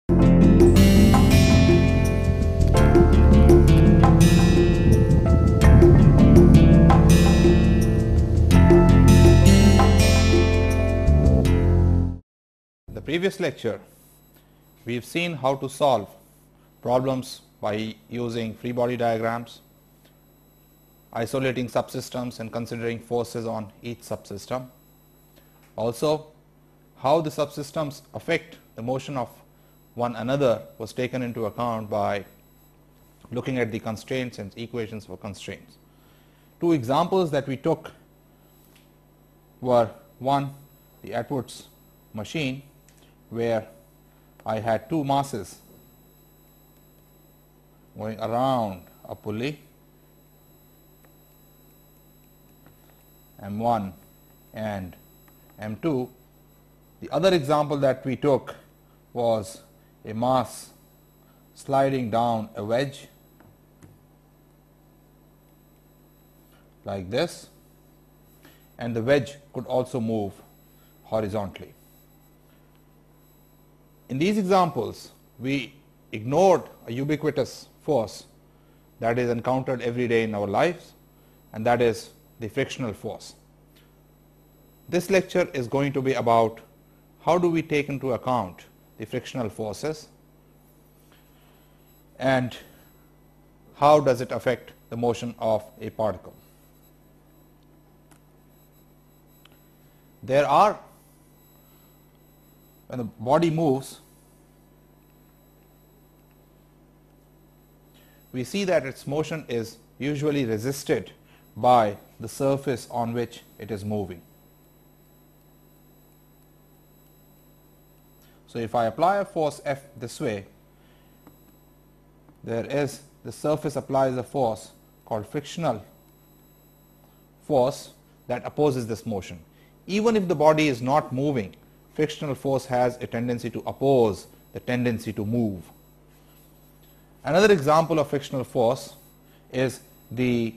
The previous lecture, we have seen how to solve problems by using free body diagrams, isolating subsystems and considering forces on each subsystem. Also, how the subsystems affect the motion of one another was taken into account by looking at the constraints and equations for constraints. Two examples that we took were, one, the Atwood's machine, where I had two masses going around a pulley, M1 and M2. The other example that we took was a mass sliding down a wedge like this, and the wedge could also move horizontally. In these examples, we ignored a ubiquitous force that is encountered every day in our lives, and that is the frictional force. This lecture is going to be about how do we take into account the frictional forces and how does it affect the motion of a particle. There are, when the body moves, we see that its motion is usually resisted by the surface on which it is moving. So, if I apply a force F this way, there is the surface applies a force called frictional force that opposes this motion. Even if the body is not moving, frictional force has a tendency to oppose the tendency to move. Another example of frictional force is the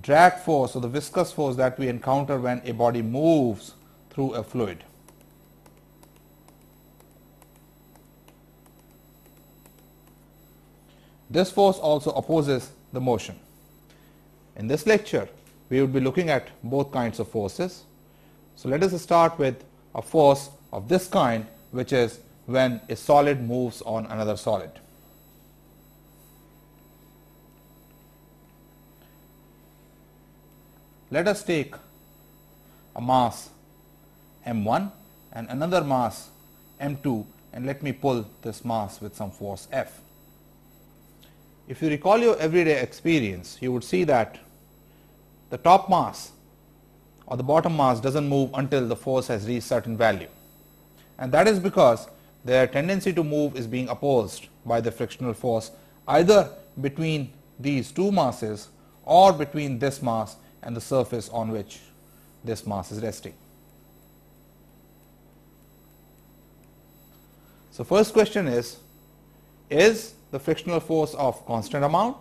drag force or the viscous force that we encounter when a body moves through a fluid. This force also opposes the motion. In this lecture, we will be looking at both kinds of forces. So, let us start with a force of this kind, which is when a solid moves on another solid. Let us take a mass M1 and another mass M2, and let me pull this mass with some force F. If you recall your everyday experience, you would see that the top mass or the bottom mass doesn't move until the force has reached certain value, and that is because their tendency to move is being opposed by the frictional force either between these two masses or between this mass and the surface on which this mass is resting. So, first question is the frictional force of constant amount,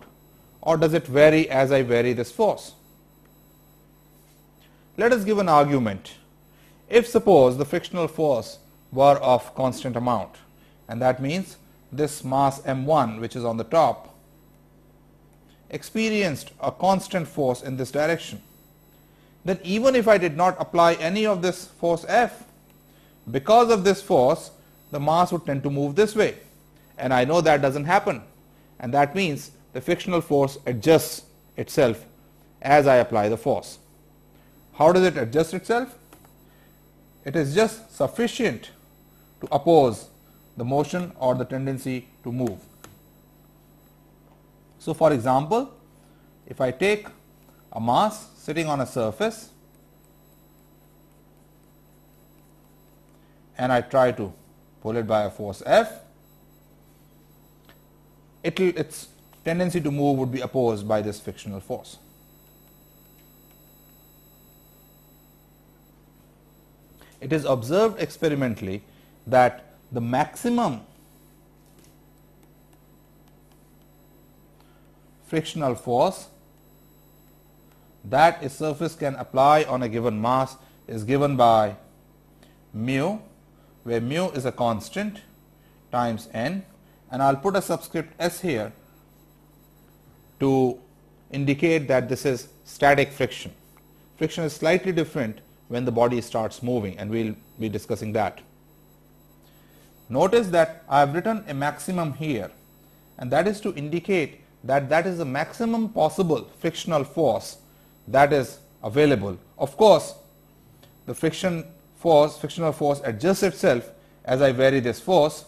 or does it vary as I vary this force? Let us give an argument. If suppose the frictional force were of constant amount, and that means this mass M1, which is on the top, experienced a constant force in this direction, then even if I did not apply any of this force F, because of this force the mass would tend to move this way, and I know that doesn't happen, and that means the frictional force adjusts itself as I apply the force. How does it adjust itself? It is just sufficient to oppose the motion or the tendency to move. So, for example, if I take a mass sitting on a surface and I try to pull it by a force F, its tendency to move would be opposed by this frictional force. It is observed experimentally that the maximum frictional force that a surface can apply on a given mass is given by mu, where mu is a constant, times n, and I'll put a subscript s here to indicate that this is static friction. Friction is slightly different when the body starts moving, and we'll be discussing that. Notice that I have written a maximum here, and that is to indicate that that is the maximum possible frictional force that is available. Of course, the frictional force adjusts itself as I vary this force.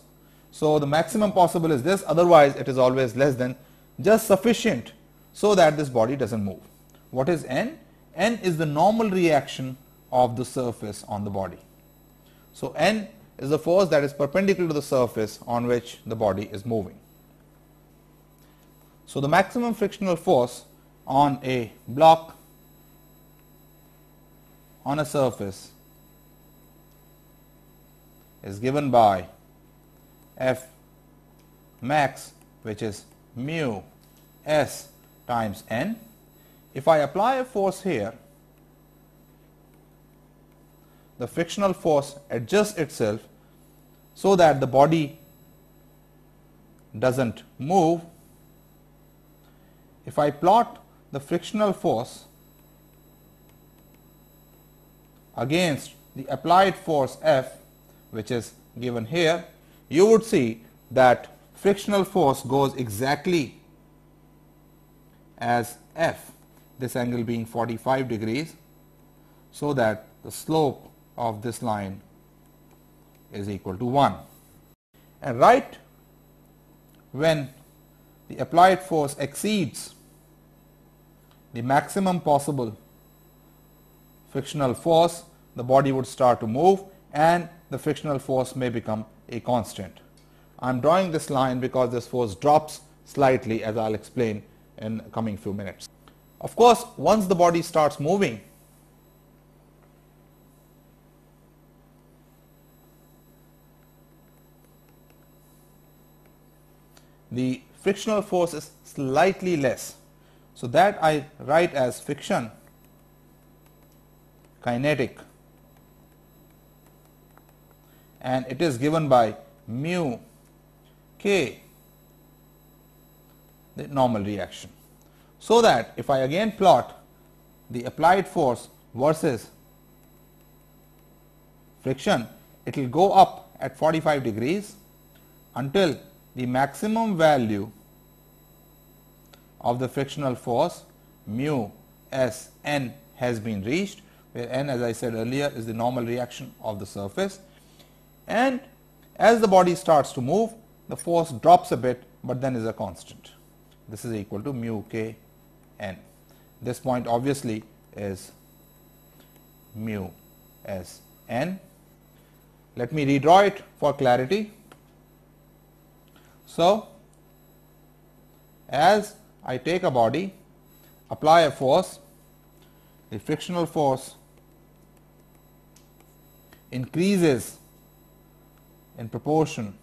So the maximum possible is this, otherwise it is always less than, just sufficient so that this body doesn't move. What is n? N is the normal reaction of the surface on the body. So n is the force that is perpendicular to the surface on which the body is moving. So the maximum frictional force on a block on a surface is given by F max, which is mu s times n. If I apply a force here, the frictional force adjusts itself so that the body doesn't move. If I plot the frictional force against the applied force F, which is given here, you would see that frictional force goes exactly as F, this angle being 45 degrees, so that the slope of this line is equal to 1. And right when the applied force exceeds the maximum possible frictional force, the body would start to move and the frictional force may become a constant. I am drawing this line because this force drops slightly, as I will explain in coming few minutes. Of course, once the body starts moving, the frictional force is slightly less. So that I write as friction kinetic, and it is given by mu k, the normal reaction. So that if I again plot the applied force versus friction, it will go up at 45 degrees until the maximum value of the frictional force mu s n has been reached, where n, as I said earlier, is the normal reaction of the surface. And as the body starts to move, the force drops a bit, but then is a constant. This is equal to mu k n. This point obviously is mu s n. Let me redraw it for clarity. So as I take a body, apply a force, the frictional force increases in proportion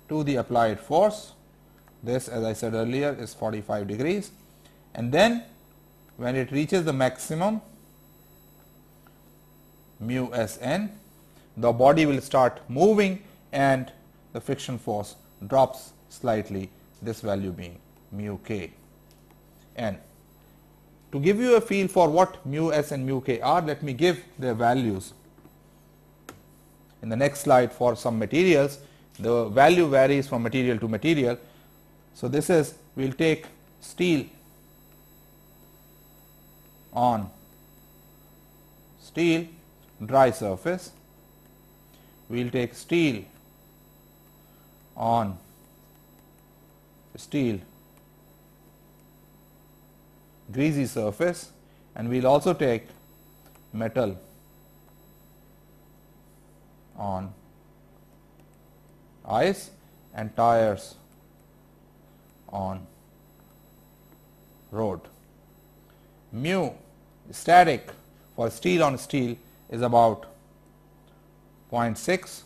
to the applied force. This, as I said earlier, is 45 degrees, and then when it reaches the maximum mu s n, the body will start moving and the friction force drops slightly, this value being mu k n. To give you a feel for what mu s and mu k are, let me give their values in the next slide. For some materials, the value varies from material to material. So this is, we will take steel on steel dry surface, we will take steel on steel greasy surface, and we will also take metal on ice and tires on road. Mu static for steel on steel is about 0.6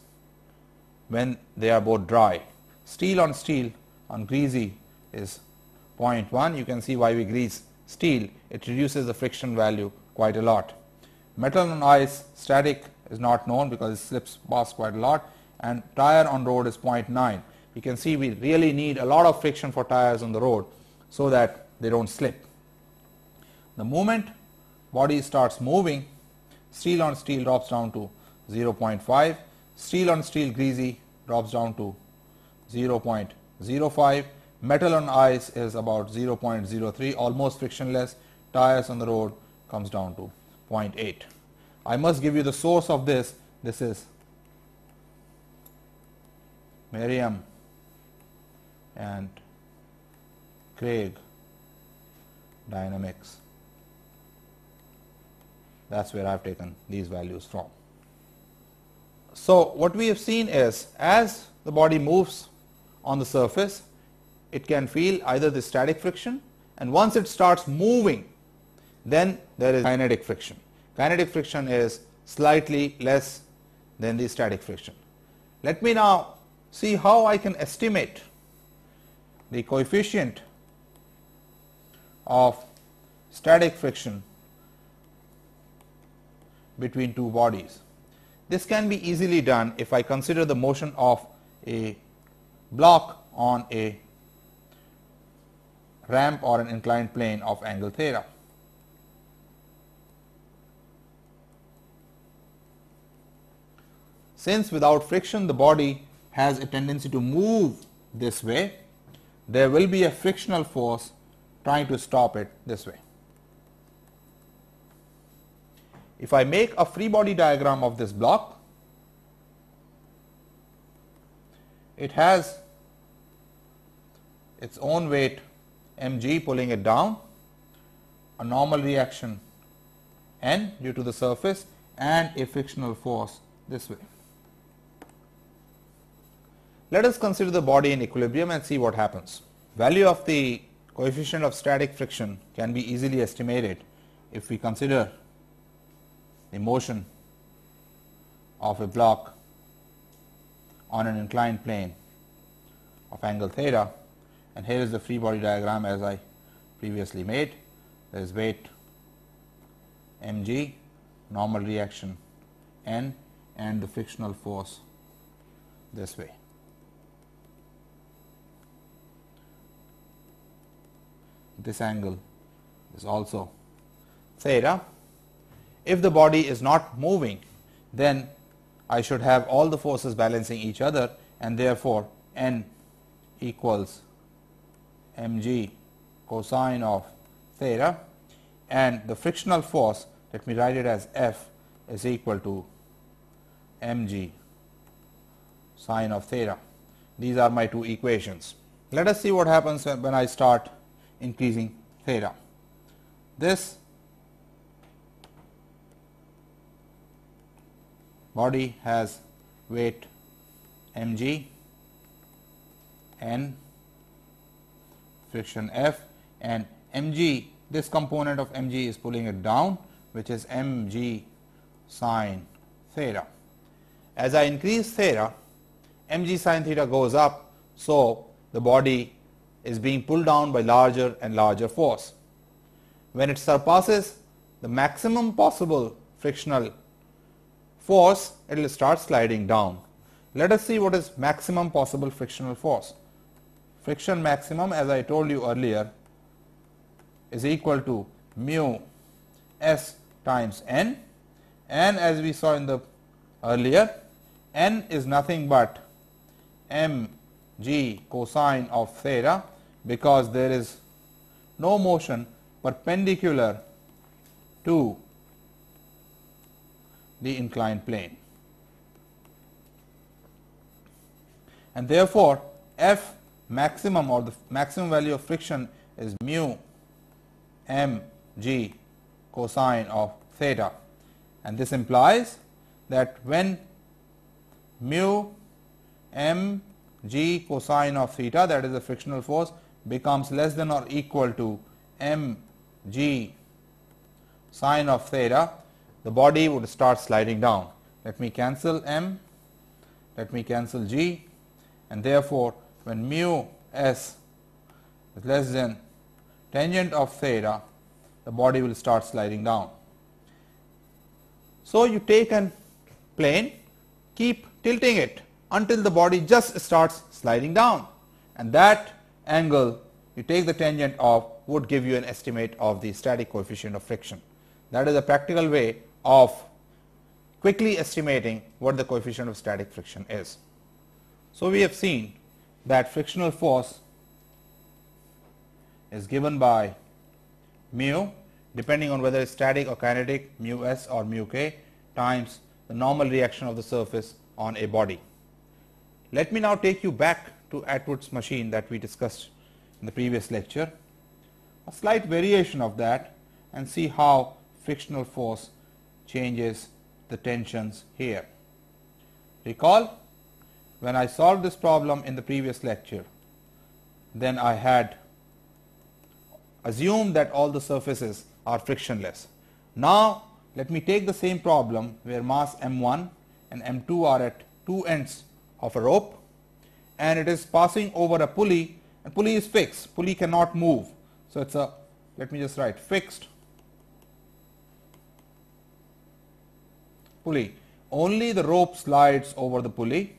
when they are both dry. Steel on steel on greasy is 0.1. You can see why we grease steel, it reduces the friction value quite a lot. Metal on ice, static is not known because it slips past quite a lot, and tire on road is 0.9. You can see we really need a lot of friction for tires on the road so that they don't slip. The moment body starts moving, steel on steel drops down to 0.5, steel on steel greasy drops down to 0.05, metal on ice is about 0.03, almost frictionless, tires on the road comes down to 0.8. I must give you the source of this. This is Merriam and Craig Dynamics. That's where I've taken these values from. So what we have seen is, as the body moves on the surface, it can feel either the static friction, and once it starts moving, then there is kinetic friction. Kinetic friction is slightly less than the static friction. Let me now see how I can estimate the coefficient of static friction between two bodies. This can be easily done if I consider the motion of a block on a ramp or an inclined plane of angle theta. Since without friction the body has a tendency to move this way, there will be a frictional force trying to stop it this way. If I make a free body diagram of this block, it has its own weight mg pulling it down, a normal reaction n due to the surface, and a frictional force this way. Let us consider the body in equilibrium and see what happens. Value of the coefficient of static friction can be easily estimated if we consider the motion of a block on an inclined plane of angle theta, and here is the free body diagram as I previously made. There is weight mg, normal reaction n, and the frictional force this way. This angle is also theta. If the body is not moving, then I should have all the forces balancing each other, and therefore n equals mg cosine of theta, and the frictional force, let me write it as F, is equal to mg sine of theta. These are my two equations. Let us see what happens when I start increasing theta. This body has weight mg, n, friction F, and mg, this component of mg is pulling it down, which is mg sine theta. As I increase theta, mg sine theta goes up, so the body is being pulled down by larger and larger force. When it surpasses the maximum possible frictional force, it will start sliding down. Let us see what is maximum possible frictional force. Friction maximum, as I told you earlier, is equal to mu s times n, and as we saw in the earlier, n is nothing but mg cosine of theta, because there is no motion perpendicular to the inclined plane, and therefore F maximum, or the maximum value of friction, is mu mg cosine of theta, and this implies that when mu mg cosine of theta, that is the frictional force, becomes less than or equal to mg sine of theta, the body would start sliding down. Let me cancel m, let me cancel g, and therefore when mu s is less than tangent of theta, the body will start sliding down. So you take a plane, keep tilting it until the body just starts sliding down, and that angle you take the tangent of would give you an estimate of the static coefficient of friction. That is a practical way of quickly estimating what the coefficient of static friction is. So, we have seen that frictional force is given by mu, depending on whether it is static or kinetic, mu s or mu k, times the normal reaction of the surface on a body. Let me now take you back to Atwood's machine that we discussed in the previous lecture, a slight variation of that, and see how frictional force changes the tensions here. Recall, when I solved this problem in the previous lecture, then I had assumed that all the surfaces are frictionless. Now, let me take the same problem where mass m1 and m2 are at two ends of a rope, and it is passing over a pulley, and pulley is fixed, pulley cannot move. So, it is a, let me just write, fixed pulley. Only the rope slides over the pulley,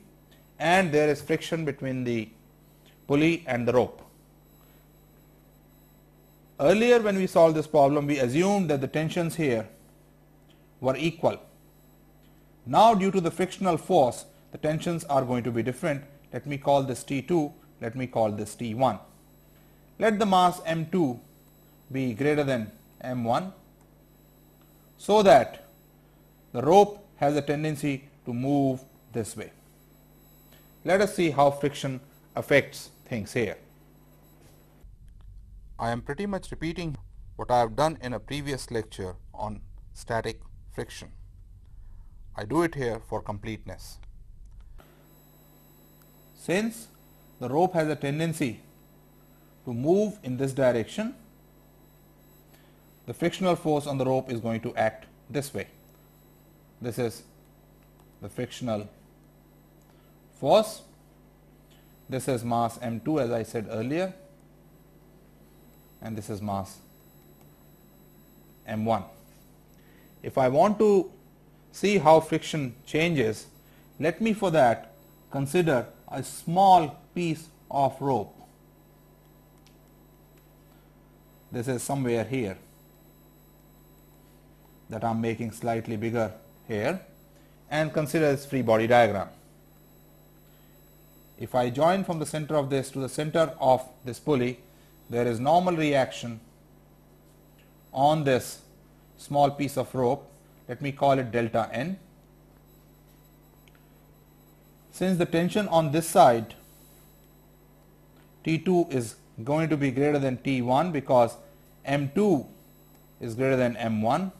and there is friction between the pulley and the rope. Earlier, when we solved this problem, we assumed that the tensions here were equal. Now, due to the frictional force, the tensions are going to be different. Let me call this T2, let me call this T1. Let the mass m2 be greater than m1, so that the rope has a tendency to move this way. Let us see how friction affects things here. I am pretty much repeating what I have done in a previous lecture on static friction. I do it here for completeness. Since the rope has a tendency to move in this direction, the frictional force on the rope is going to act this way. This is the frictional force. This is mass m2, as I said earlier, and this is mass m1. If I want to see how friction changes, let me for that consider a small piece of rope. This is somewhere here that I am making slightly bigger here, and consider this free body diagram. If I join from the center of this to the center of this pulley, there is normal reaction on this small piece of rope. Let me call it delta n. Since the tension on this side T2 is going to be greater than T1 because m2 is greater than m1,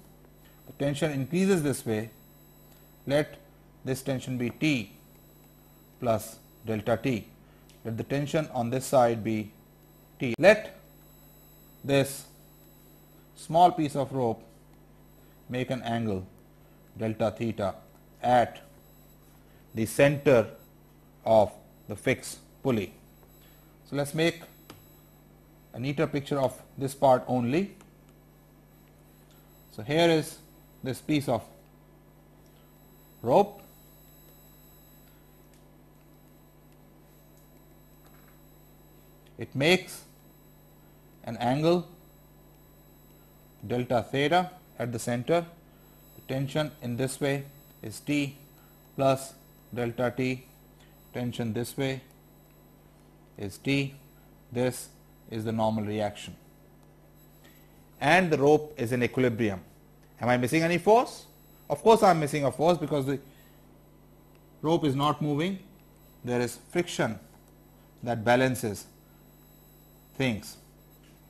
the tension increases this way. Let this tension be T plus delta T. Let the tension on this side be T. Let this small piece of rope make an angle delta theta at the center of the fixed pulley. So, let us make a neater picture of this part only. So, here is this piece of rope. It makes an angle delta theta at the center. The tension in this way is T plus delta T. Tension this way is T. This is the normal reaction, and the rope is in equilibrium. Am I missing any force? Of course, I am missing a force because the rope is not moving. There is friction that balances things,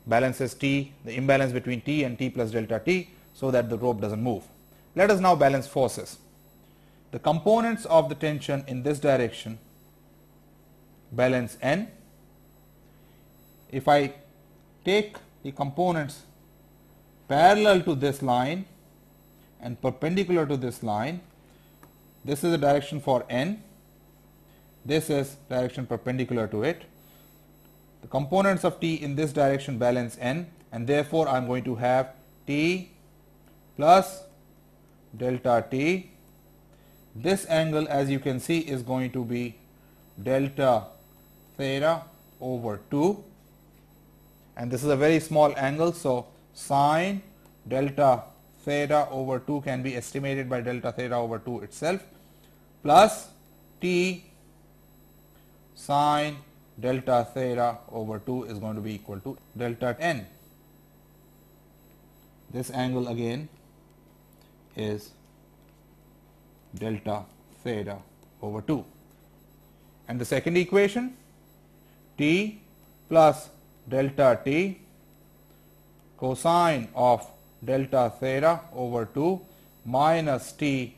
balances T, the imbalance between T and T plus delta T, so that the rope does not move. Let us now balance forces. The components of the tension in this direction balance N. If I take the components parallel to this line and perpendicular to this line, this is the direction for N, this is direction perpendicular to it. The components of T in this direction balance N, and therefore, I am going to have T plus delta T this angle, as you can see, is going to be delta theta over 2, and this is a very small angle, so sine delta theta over 2 can be estimated by delta theta over 2 itself, plus t sine delta theta over 2 is going to be equal to delta n. This angle again is delta theta over 2. And the second equation, t plus delta t cosine of delta theta over 2 minus t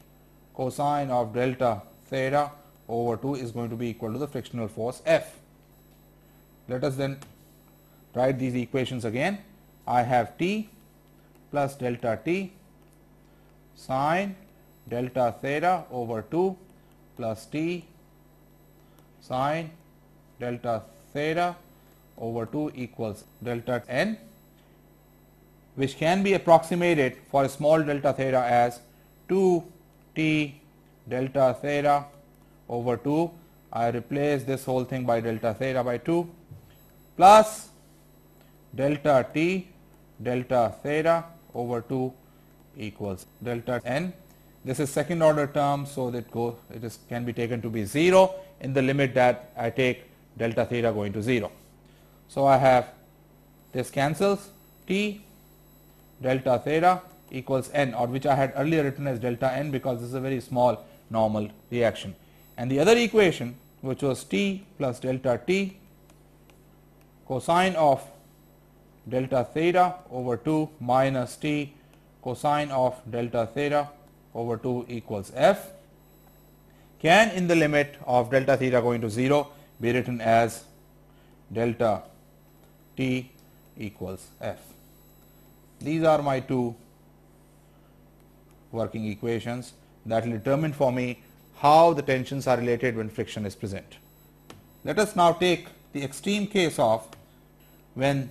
cosine of delta theta over 2 is going to be equal to the frictional force F. Let us then write these equations again. I have t plus delta t sine delta theta over 2 plus t sine delta theta over 2 equals delta n, which can be approximated for a small delta theta as 2t delta theta over 2. I replace this whole thing by delta theta by 2 plus delta t delta theta over 2 equals delta n. This is second order term, so that can be taken to be 0 in the limit that I take delta theta going to 0. So I have this cancels, t delta theta equals n, or which I had earlier written as delta n because this is a very small normal reaction. And the other equation, which was t plus delta t cosine of delta theta over 2 minus t cosine of delta theta over 2 equals f, can in the limit of delta theta going to 0 be written as delta t equals f. These are my two working equations that will determine for me how the tensions are related when friction is present. Let us now take the extreme case of when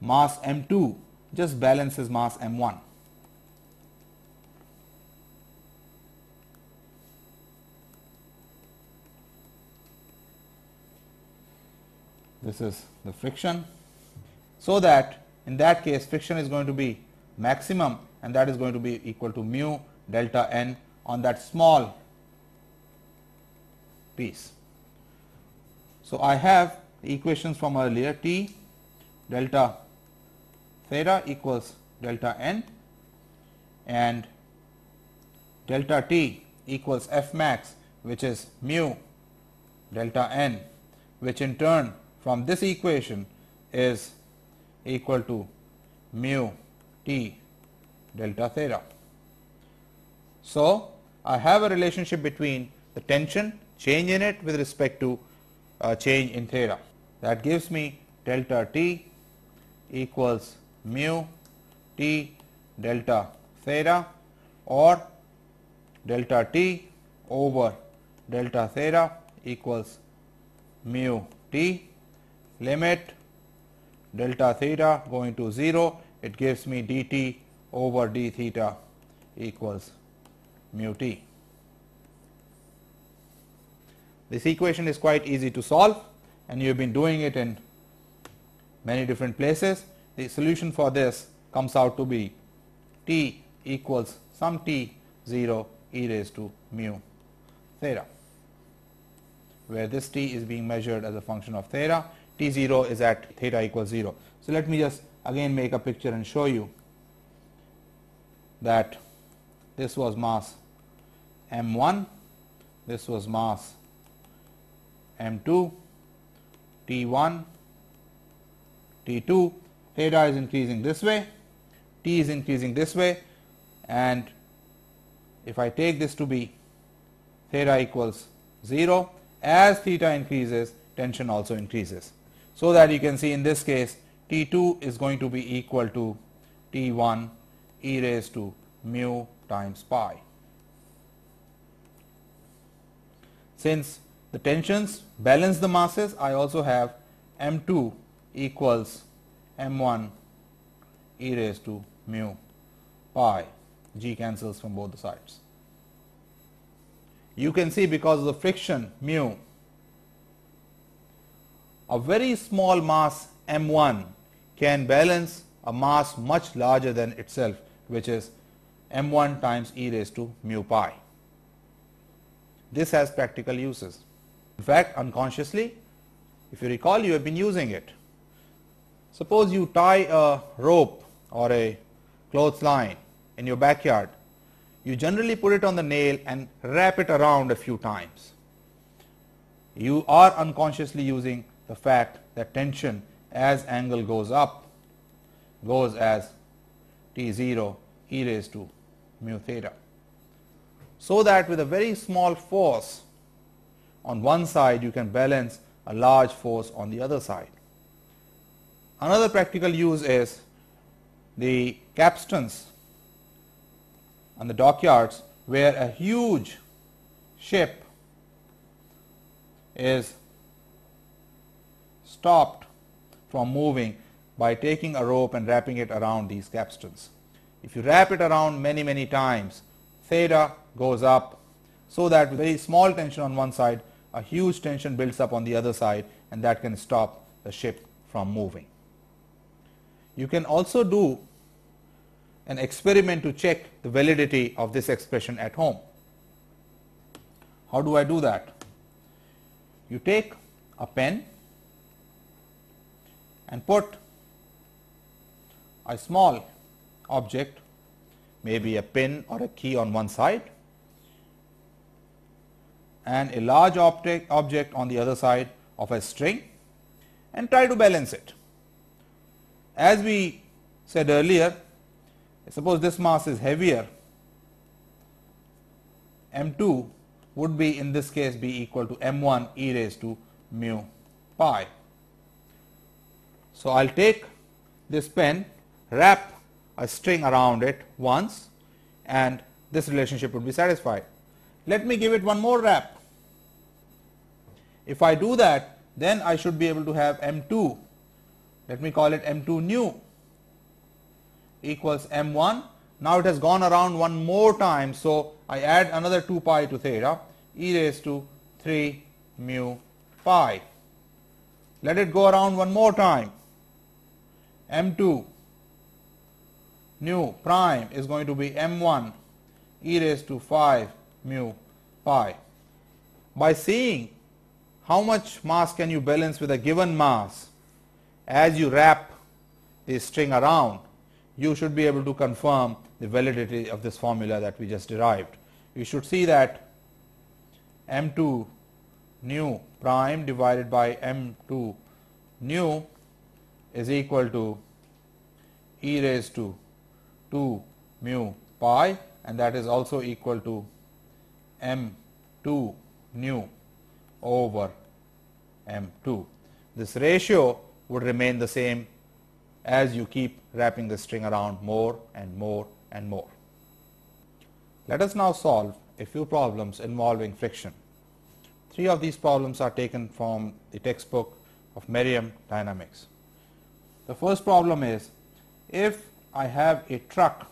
mass m2 just balances mass m1. This is the friction, so that in that case friction is going to be maximum, and that is going to be equal to mu delta n on that small piece. So I have the equations from earlier, t delta theta equals delta n and delta t equals f max, which is mu delta n, which in turn from this equation is equal to mu t delta theta. So I have a relationship between the tension, change in it with respect to change in theta. That gives me delta t equals mu t delta theta, or delta t over delta theta equals mu t, limit delta theta going to 0, it gives me dt over d theta equals mu t. This equation is quite easy to solve, and you have been doing it in many different places. The solution for this comes out to be t equals some t 0 e raised to mu theta, where this t is being measured as a function of theta. T0 is at theta equals 0. So let me just again make a picture and show you that this was mass m1, this was mass m2, t1, t2, theta is increasing this way, t is increasing this way, and if I take this to be theta equals 0, as theta increases, tension also increases. So that you can see in this case T2 is going to be equal to T1 e raised to mu times pi. Since the tensions balance the masses, I also have M2 equals M1 e raised to mu pi. G cancels from both the sides. you can see because of the friction mu, a very small mass m1 can balance a mass much larger than itself, which is m1 times e raised to mu pi. This has practical uses. In fact, unconsciously, if you recall, you have been using it. Suppose you tie a rope or a clothesline in your backyard. You generally put it on the nail and wrap it around a few times. You are unconsciously using the fact that tension as angle goes up goes as T0 e raised to mu theta. So that with a very small force on one side, you can balance a large force on the other side. Another practical use is the capstans on the dockyards, where a huge ship is stopped from moving by taking a rope and wrapping it around these capstans. If you wrap it around many times, theta goes up, so that with very small tension on one side, a huge tension builds up on the other side, and that can stop the ship from moving. You can also do an experiment to check the validity of this expression at home. How do I do that? You take a pen and put a small object, maybe a pin or a key on one side, and a large object on the other side of a string, and try to balance it. As we said earlier, suppose this mass is heavier, m2 would be in this case be equal to m1 e raised to mu pi. So I'll take this pen, wrap a string around it once, and this relationship would be satisfied. Let me give it one more wrap. If I do that, then I should be able to have m2, let me call it m2 nu, equals m1. Now it has gone around one more time, so I add another 2 pi to theta, e raised to 3 mu pi. Let it go around one more time. m2 nu prime is going to be m1 e raised to 5 mu pi. By seeing how much mass can you balance with a given mass as you wrap the string around, you should be able to confirm the validity of this formula that we just derived. You should see that m2 nu prime divided by m2 nu is equal to e raised to 2 mu pi, and that is also equal to m2 nu over m2. This ratio would remain the same as you keep wrapping the string around more and more and more. Let us now solve a few problems involving friction. 3 of these problems are taken from the textbook of Merriam Dynamics. The first problem is, if I have a truck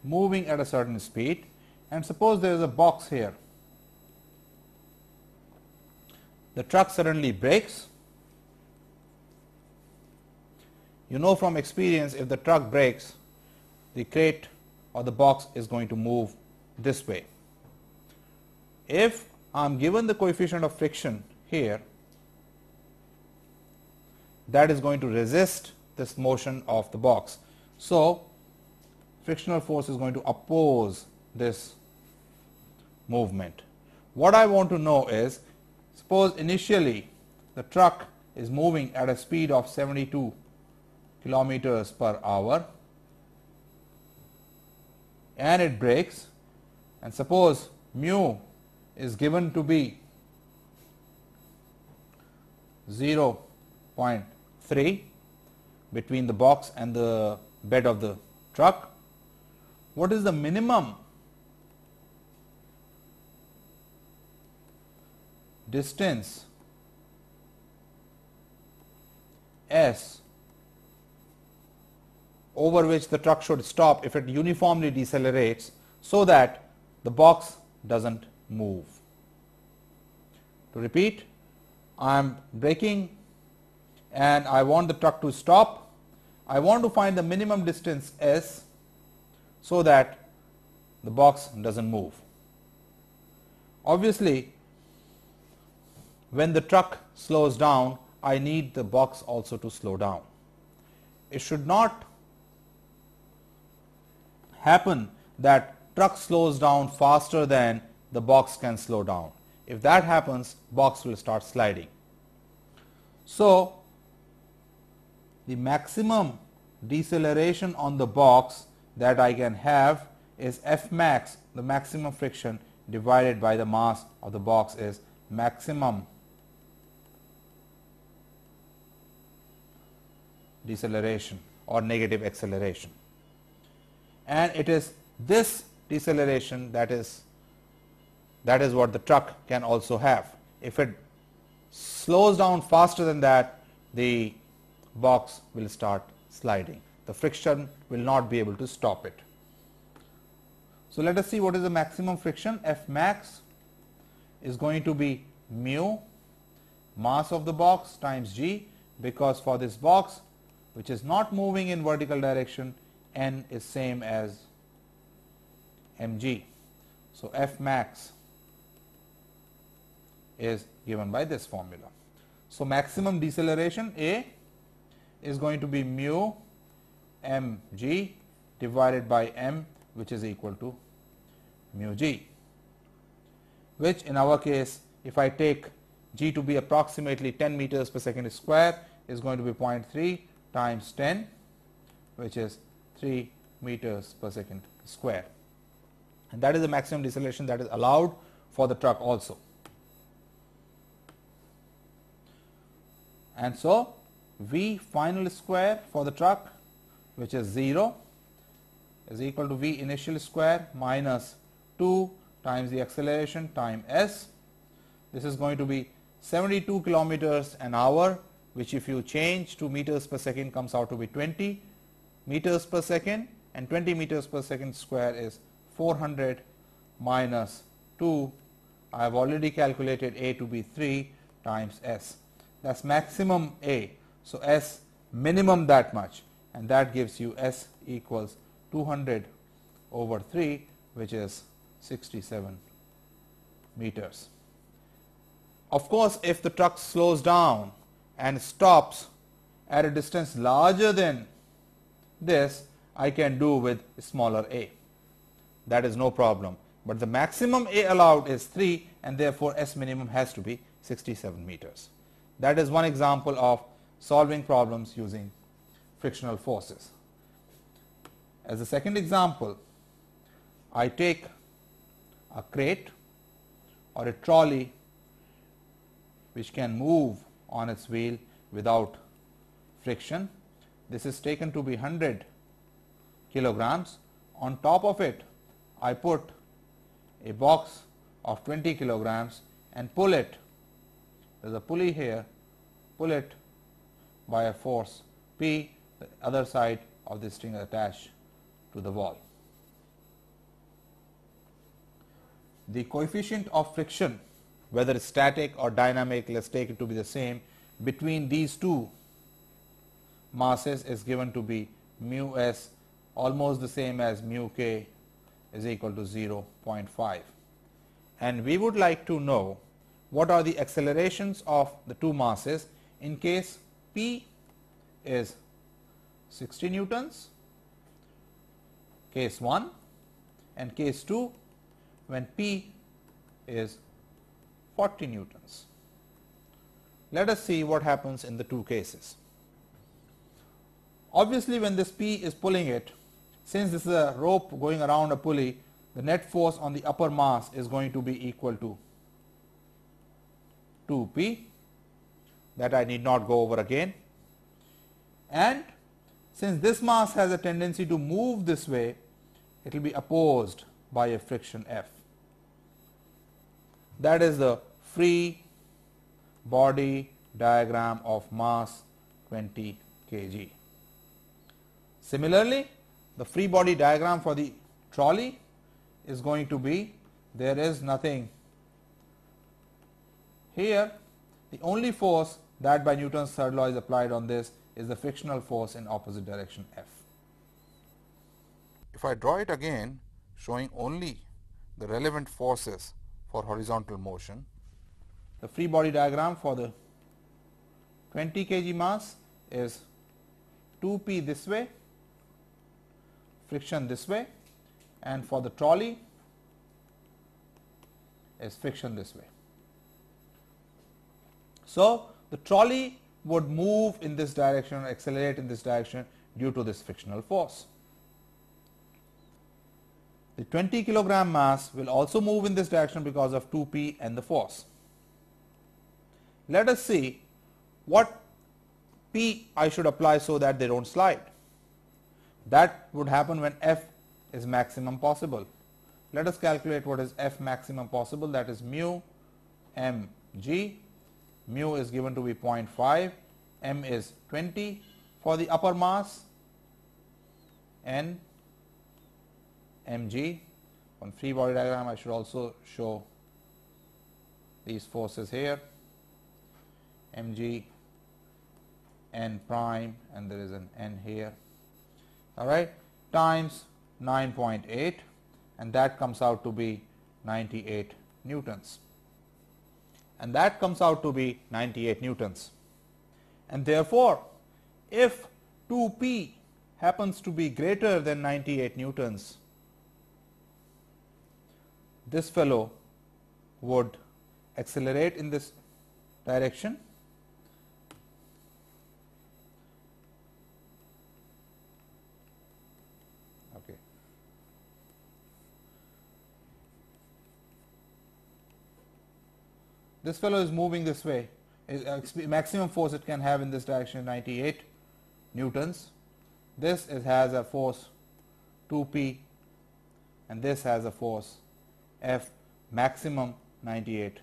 moving at a certain speed, and suppose there is a box here. The truck suddenly brakes. You know from experience, if the truck brakes, the crate or the box is going to move this way. If I am given the coefficient of friction here, that is going to resist this motion of the box. So frictional force is going to oppose this movement. What I want to know is, suppose initially the truck is moving at a speed of 72 kilometers per hour and it brakes, and suppose mu is given to be 0.3 between the box and the bed of the truck. What is the minimum distance S over which the truck should stop if it uniformly decelerates, so that the box doesn't move. To repeat, I am braking and I want the truck to stop. I want to find the minimum distance s so that the box doesn't move. Obviously, when the truck slows down, I need the box also to slow down. It should not happen that truck slows down faster than the box can slow down. If that happens, box will start sliding. So the maximum deceleration on the box that I can have is F max, the maximum friction, divided by the mass of the box, is maximum deceleration or negative acceleration. And it is this deceleration that is what the truck can also have. If it slows down faster than that, the box will start sliding. The friction will not be able to stop it. So let us see what is the maximum friction. F max is going to be mu mass of the box times g, because for this box which is not moving in vertical direction, n is same as mg. So F max is given by this formula. So maximum deceleration A is going to be mu mg divided by m, which is equal to mu g, which in our case, if I take g to be approximately 10 meters per second square, is going to be 0.3 times 10, which is 3 meters per second square, and that is the maximum deceleration that is allowed for the truck also. And so V final square for the truck, which is 0, is equal to V initial square minus 2 times the acceleration times s. This is going to be 72 kilometers an hour, which if you change to meters per second comes out to be 20 meters per second, and 20 meters per second square is 400 minus 2. I have already calculated A to be 3 times s. That's maximum A. So S minimum that much, and that gives you S equals 200 over 3, which is 67 meters. Of course, if the truck slows down and stops at a distance larger than this, I can do with smaller a. That is no problem. But the maximum A allowed is 3, and therefore S minimum has to be 67 meters. That is one example of solving problems using frictional forces. As a second example, I take a crate or a trolley which can move on its wheel without friction. This is taken to be 100 kilograms. On top of it, I put a box of 20 kilograms and pull it. There is a pulley here. Pull it by a force P. The other side of this string is attached to the wall. The coefficient of friction, whether static or dynamic, let's take it to be the same, between these two masses is given to be mu s, almost the same as mu k, is equal to 0.5. And we would like to know what are the accelerations of the two masses in case P is 60 newtons, case 1, and case 2 when P is 40 newtons. Let us see what happens in the two cases. Obviously, when this P is pulling it, since this is a rope going around a pulley, the net force on the upper mass is going to be equal to 2P. That I need not go over again. And since this mass has a tendency to move this way, it will be opposed by a friction F. That is the free body diagram of mass 20 kg. Similarly, the free body diagram for the trolley is going to be, there is nothing here. The only force that by Newton's third law is applied on this is the frictional force in opposite direction F. If I draw it again, showing only the relevant forces for horizontal motion, the free body diagram for the 20 kg mass is 2p this way, friction this way, and for the trolley is friction this way. So, the trolley would move in this direction, accelerate in this direction due to this frictional force. The 20 kilogram mass will also move in this direction because of 2p and the force. Let us see what p I should apply so that they don't slide. That would happen when F is maximum possible. Let us calculate what is F maximum possible, that is mu mg. Mu is given to be 0.5, m is 20 for the upper mass, n mg. On free body diagram I should also show these forces here, mg n prime, and there is an n here, all right, times 9.8, and that comes out to be 98 newtons. And that comes out to be 98 newtons. And therefore, if 2p happens to be greater than 98 newtons, this fellow would accelerate in this direction, okay. This fellow is moving this way. Maximum force it can have in this direction 98 newtons. This has a force 2p, and this has a force F maximum 98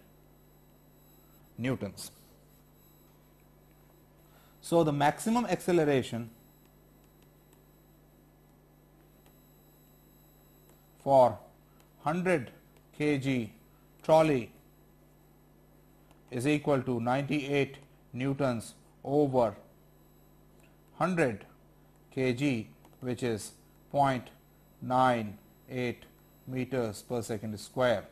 newtons. So, the maximum acceleration for 100 kg trolley is equal to 98 newtons over 100 kg, which is 0.98 meters per second square.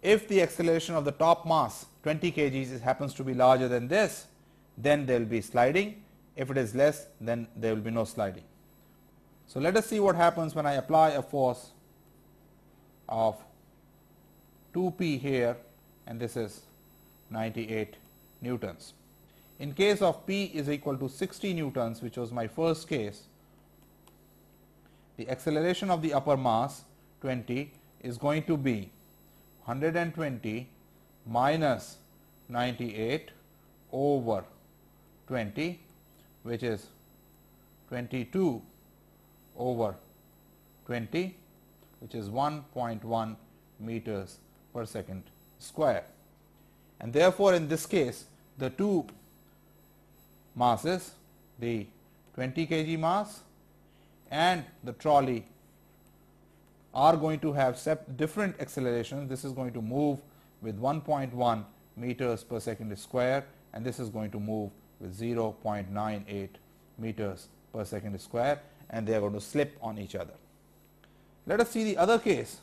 If the acceleration of the top mass 20 kgs happens to be larger than this, then there will be sliding. If it is less, then there will be no sliding. So, let us see what happens when I apply a force of 2p here, and this is 98 newtons. In case of p is equal to 60 newtons, which was my first case, the acceleration of the upper mass 20 is going to be 120 minus 98 over 20, which is 22 over 20, which is 1.1 meters per second square. And therefore, in this case the two masses, the 20 kg mass and the trolley, are going to have different accelerations. This is going to move with 1.1 meters per second square, and this is going to move with 0.98 meters per second square, and they are going to slip on each other. Let us see the other case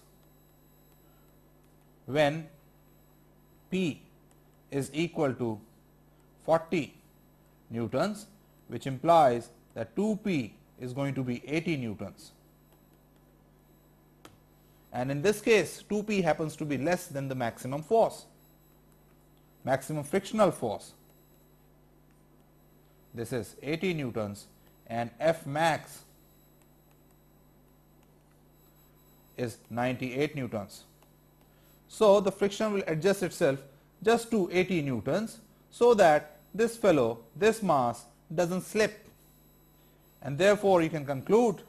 when P is equal to 40 newtons, which implies that 2p is going to be 80 newtons. And in this case 2p happens to be less than the maximum force, maximum frictional force. This is 80 newtons, and F max is 98 newtons. So, the friction will adjust itself just to 80 newtons, so that this fellow, this mass, doesn't slip, and therefore you can conclude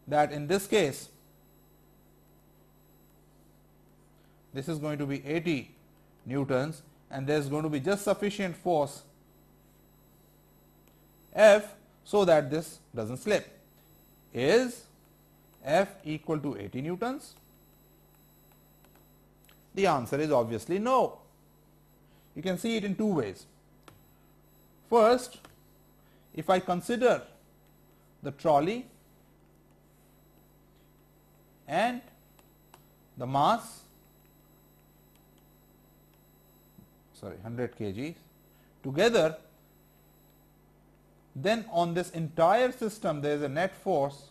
that in this case this is going to be 80 newtons, and there is going to be just sufficient force F so that this doesn't slip. Is F equal to 80 newtons? The answer is obviously no. You can see it in two ways. First, if I consider the trolley and the mass, 100 kg together, then on this entire system there is a net force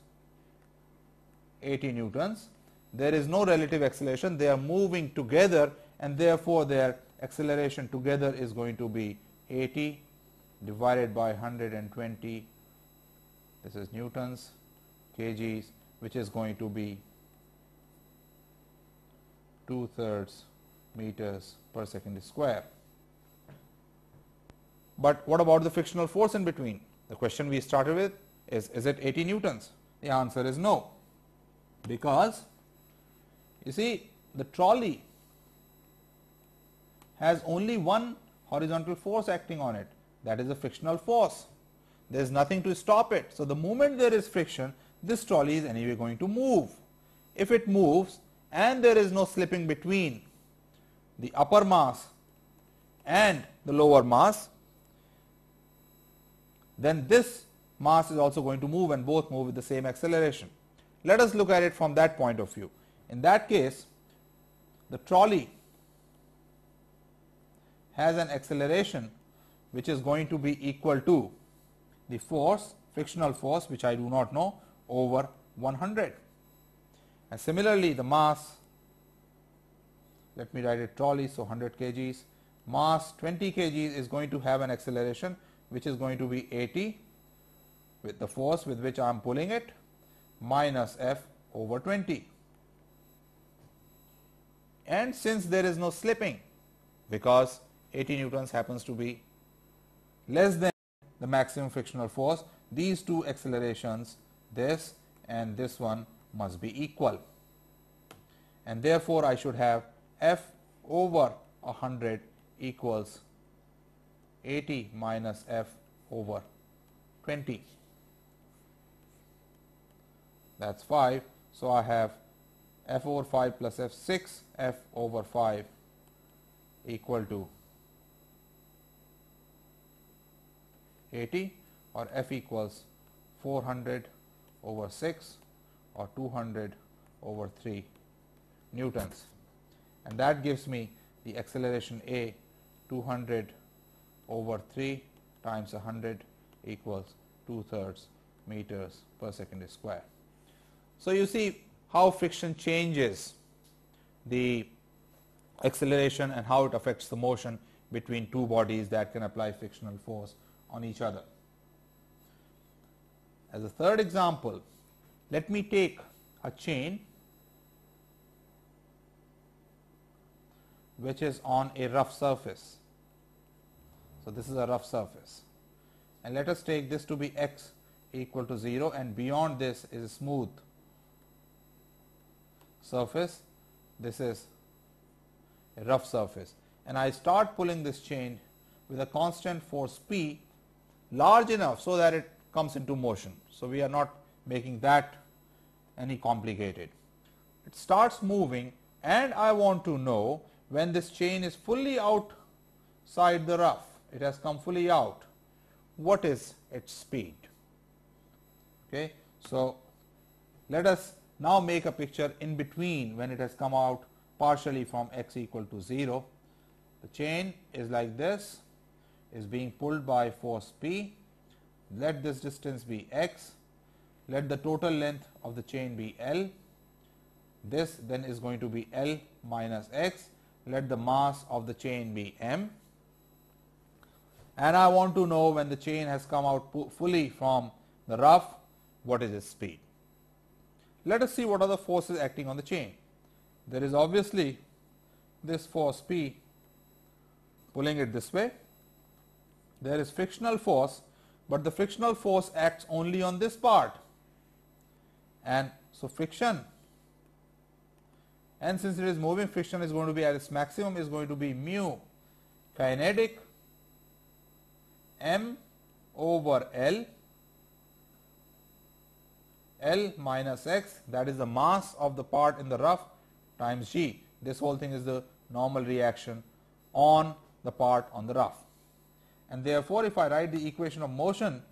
80 newtons. There is no relative acceleration, they are moving together, and therefore their acceleration together is going to be 80 divided by 120, this is newtons, kgs, which is going to be 2/3 meters per second square. But what about the frictional force in between? The question we started with is it 80 newtons? The answer is no, because you see the trolley has only one horizontal force acting on it, that is the frictional force. There is nothing to stop it. So, the moment there is friction, this trolley is anyway going to move. If it moves and there is no slipping between the upper mass and the lower mass, then this mass is also going to move, and both move with the same acceleration. Let us look at it from that point of view. In that case, the trolley has an acceleration which is going to be equal to the force, frictional force, which I do not know, over 100. And similarly, the mass, let me write it trolley, so 100 kgs, mass 20 kgs is going to have an acceleration which is going to be 80 with the force with which I am pulling it, minus F over 20. And since there is no slipping, because 80 newtons happens to be less than the maximum frictional force, these two accelerations, this and this one, must be equal, and therefore I should have F over 100 equals 80 minus F over 20. That's 5. So, I have F over 5 plus F 6, F over 5 equal to 80, or F equals 400 over 6 or 200 over 3 newtons, and that gives me the acceleration A, 200 over 3 times 100 equals 2/3 meters per second square. So, you see how friction changes the acceleration and how it affects the motion between two bodies that can apply frictional force on each other. As a third example, let me take a chain which is on a rough surface. So, this is a rough surface, and let us take this to be x equal to 0, and beyond this is a smooth surface. This is a rough surface, and I start pulling this chain with a constant force P large enough so that it comes into motion. So, we are not making that any complicated. It starts moving, and I want to know when this chain is fully outside the rough, it has come fully out, what is its speed. Okay. So, let us now make a picture in between when it has come out partially from x equal to 0. The chain is like this, is being pulled by force P. Let this distance be x, let the total length of the chain be L. This then is going to be L minus x, let the mass of the chain be m, and I want to know when the chain has come out fully from the rough, what is its speed. Let us see what are the forces acting on the chain. There is obviously this force P pulling it this way. There is frictional force, but the frictional force acts only on this part, and so friction, and since it is moving, friction is going to be at its maximum, is going to be mu kinetic m over L L minus x, that is the mass of the part in the rough, times g. This whole thing is the normal reaction on the part on the rough. And therefore, if I write the equation of motion,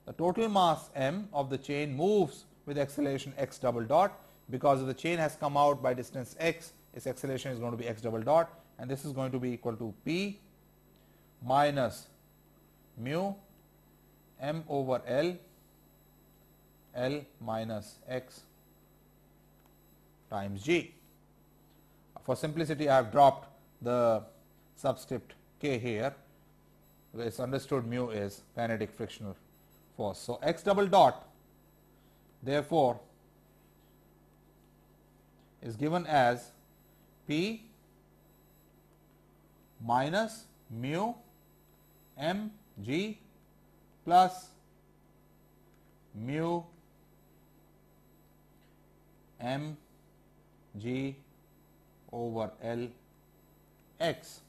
the total mass m of the chain moves with acceleration x double dot. Because if the chain has come out by distance x, its acceleration is going to be x double dot, and this is going to be equal to p minus mu m over L minus x times g. For simplicity, I have dropped the subscript k here. It is understood mu is kinetic frictional force. So, x double dot therefore is given as p minus mu m g plus mu m g over L x.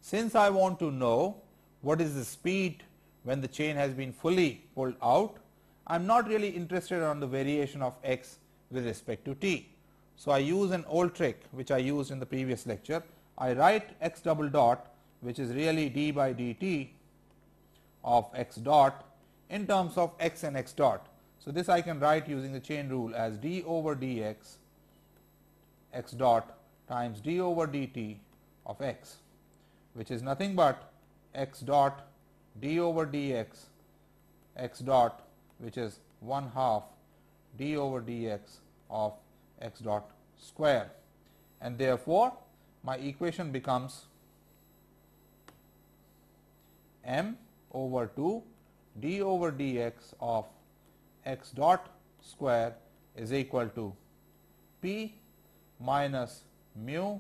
Since I want to know what is the speed when the chain has been fully pulled out, I am not really interested on the variation of x with respect to t. So, I use an old trick which I used in the previous lecture. I write x double dot, which is really d by dt of x dot in terms of x and x dot. So, this I can write using the chain rule as d over dx x dot times d over dt of x, which is nothing but x dot d over dx x dot, which is 1/2 d over dx of x dot square. And therefore, my equation becomes m over 2 d over dx of x dot square is equal to p minus mu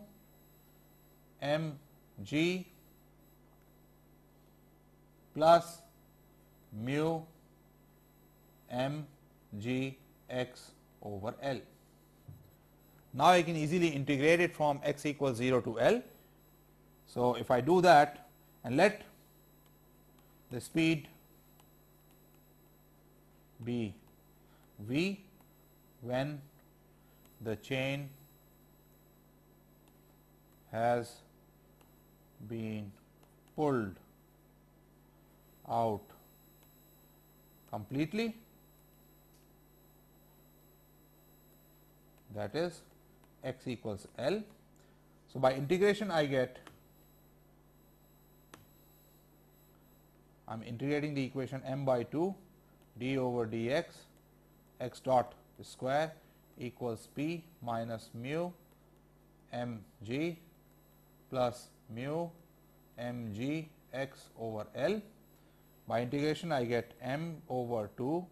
m g plus mu m g x over L. Now, I can easily integrate it from x equals 0 to L. So, if I do that and let the speed be v when the chain has been pulled out completely, that is x equals L. So, by integration I get, I am integrating the equation m by 2 d over dx x dot square equals p minus mu m g plus mu m g x over L. By integration I get m over 2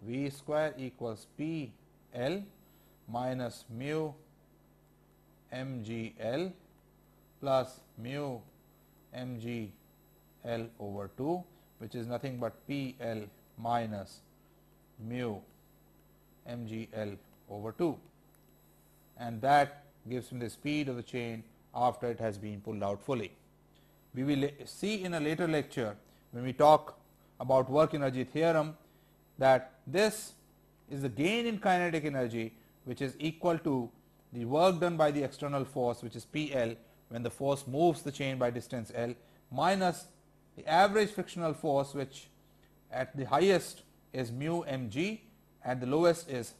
v square equals p L minus mu m g L plus mu m g L over 2, which is nothing but p L minus mu m g L over 2, and that gives me the speed of the chain after it has been pulled out fully. We will see in a later lecture, when we talk about work energy theorem, that this is the gain in kinetic energy, which is equal to the work done by the external force, which is P L when the force moves the chain by distance L, minus the average frictional force, which at the highest is mu m g, at the lowest is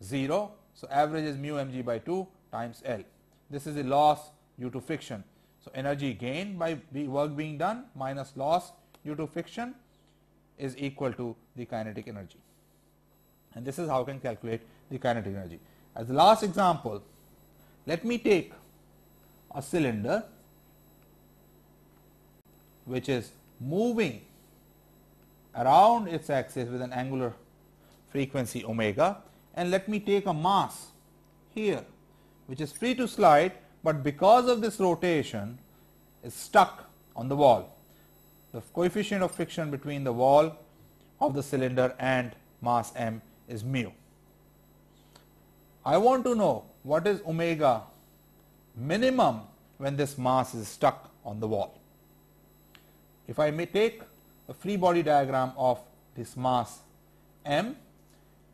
0. So, average is mu m g by 2 times L. This is the loss due to friction. So, energy gained by the work being done minus loss due to friction is equal to the kinetic energy, and this is how I can calculate the kinetic energy. As the last example, let me take a cylinder which is moving around its axis with an angular frequency omega, and let me take a mass here which is free to slide, but because of this rotation is stuck on the wall. The coefficient of friction between the wall of the cylinder and mass m is mu. I want to know what is omega minimum when this mass is stuck on the wall. If I may take a free body diagram of this mass m,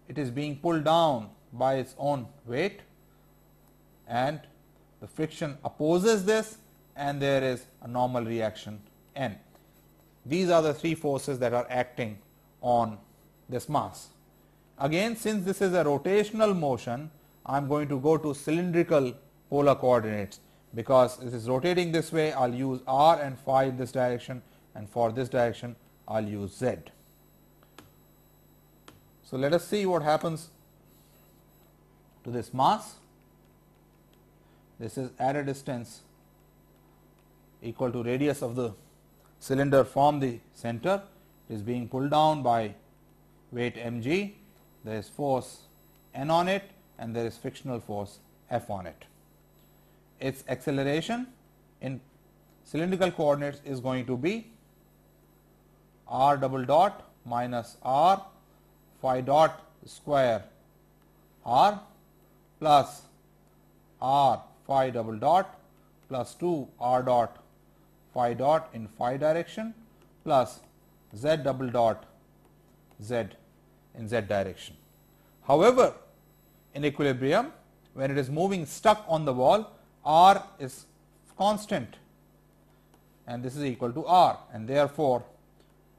it is being pulled down by its own weight, and the friction opposes this, and there is a normal reaction N. These are the three forces that are acting on this mass. Again, since this is a rotational motion, I am going to go to cylindrical polar coordinates, because this is rotating this way. I will use r and phi in this direction, and for this direction I will use z. So, let us see what happens to this mass. This is at a distance equal to radius of the cylinder from the center. It is being pulled down by weight mg. There is force N on it, and there is frictional force F on it. Its acceleration in cylindrical coordinates is going to be r double dot minus r phi dot square r plus r phi double dot plus 2 r dot phi dot in phi direction plus z double dot z in z direction. However, in equilibrium, when it is moving stuck on the wall, r is constant, and this is equal to r, and therefore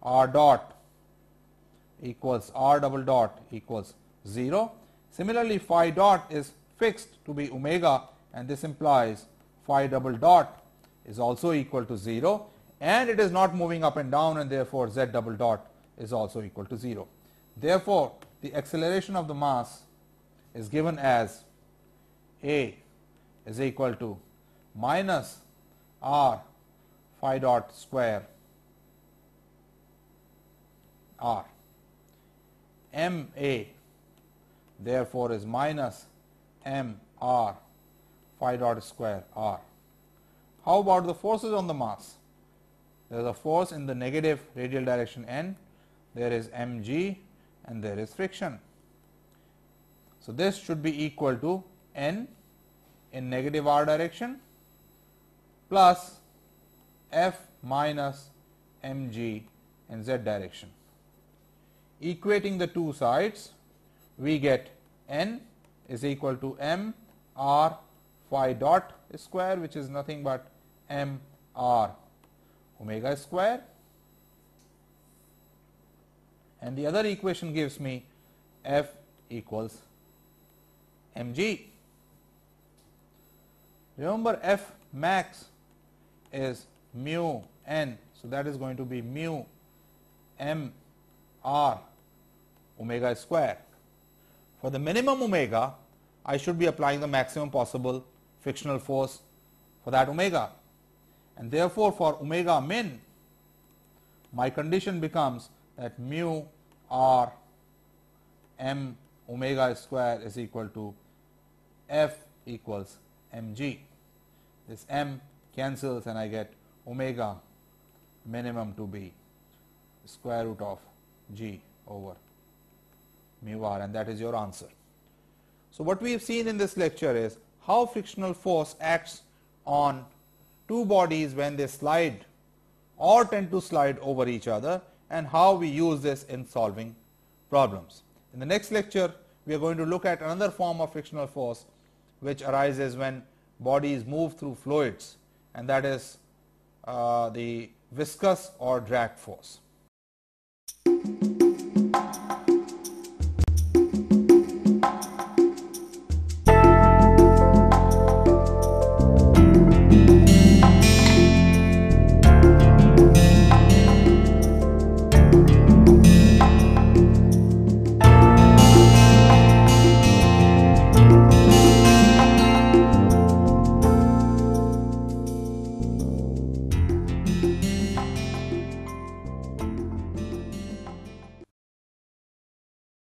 r dot equals r double dot equals 0. Similarly, phi dot is fixed to be omega, and this implies phi double dot is also equal to 0, and it is not moving up and down, and therefore z double dot is also equal to 0. Therefore, the acceleration of the mass is given as A is equal to minus r phi dot square r. M A therefore is minus m r phi dot square r. How about the forces on the mass? There is a force in the negative radial direction n, there is mg, and there is friction. So, this should be equal to n in negative r direction plus F minus mg in z direction. Equating the two sides, we get n is equal to m r phi dot square, which is nothing but m r omega square, and the other equation gives me F equals mg. Remember, F max is mu n, so that is going to be mu m r omega square. For the minimum omega, I should be applying the maximum possible frictional force for that omega, and therefore, for omega min, my condition becomes that mu r m omega square is equal to F equals mg. This m cancels, and I get omega minimum to be square root of g over mu r, and that is your answer. So, what we have seen in this lecture is how frictional force acts on two bodies when they slide or tend to slide over each other, and how we use this in solving problems. In the next lecture, we are going to look at another form of frictional force which arises when bodies move through fluids, and that is the viscous or drag force.